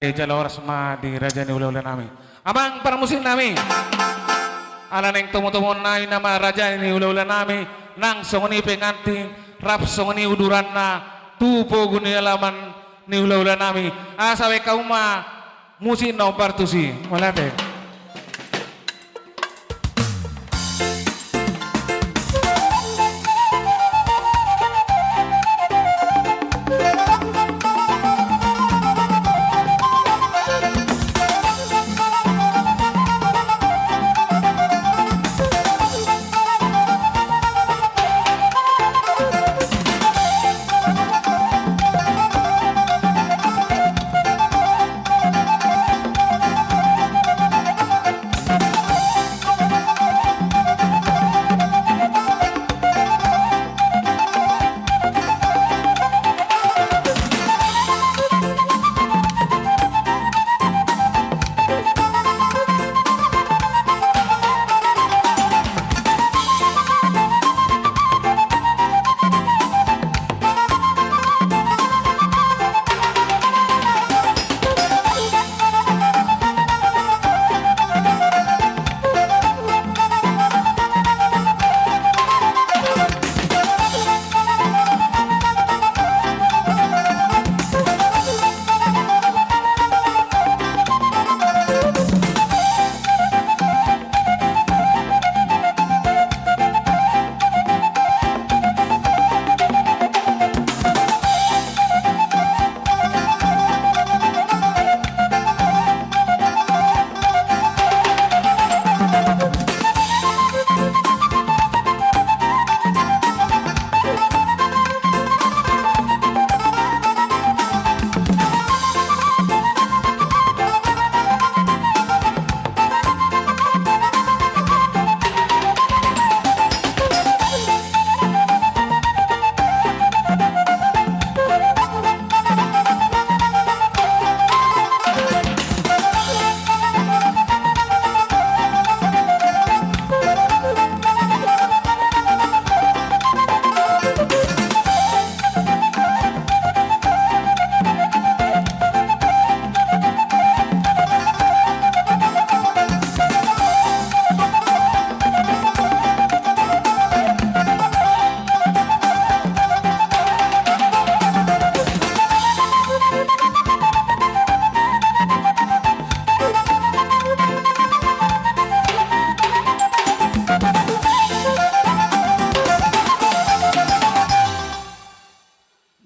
Jalur Resma di Raja Niulah nami. Amang para musim nami. Ala neng tumu-tumu nai nama Raja Niulah nami. Nang songoni pengantin rap songoni uduran na tupo guni alaman Niulah nami. Asawe kauma musim nomor tusi. Malate.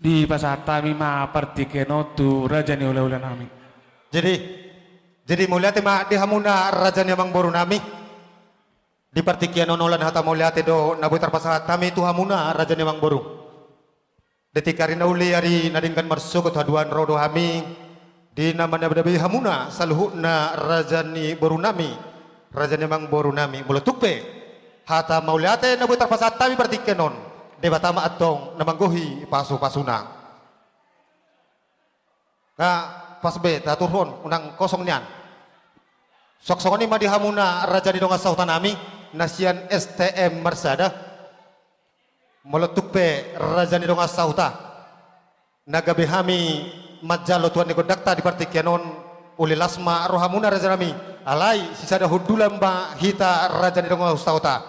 Di pasata mima partikeno tu Raja Niulah nami. Jadi mulia tema di hamuna Raja Niamang Boru nami. Di partikian nonolan hata mulia do nabutar pasahat kami tu hamuna Raja Niamang Boru. Detikari nauli ari nadingkan marsuk tu haduan rodo hami di nama nabi hamuna saluhu na Raja Ni Boru nami. Raja Niamang Boru nami mulutukpe hata mulia nabutar pasahat kami partikian non. Debatama atong namanggohi pasu-pasuna. Nah, pas be taturhon unang kosong nian. Sok-sokoni mah dihamuna Raja di donga sautan nami nasian STM Marsada. Meletuk pe Raja di donga sauta. Naga behami majalo tuan nigodakta di partikianon uli lasma rohamuna Raja nami. Alai sisada hudulam ba hita Raja di donga sauta.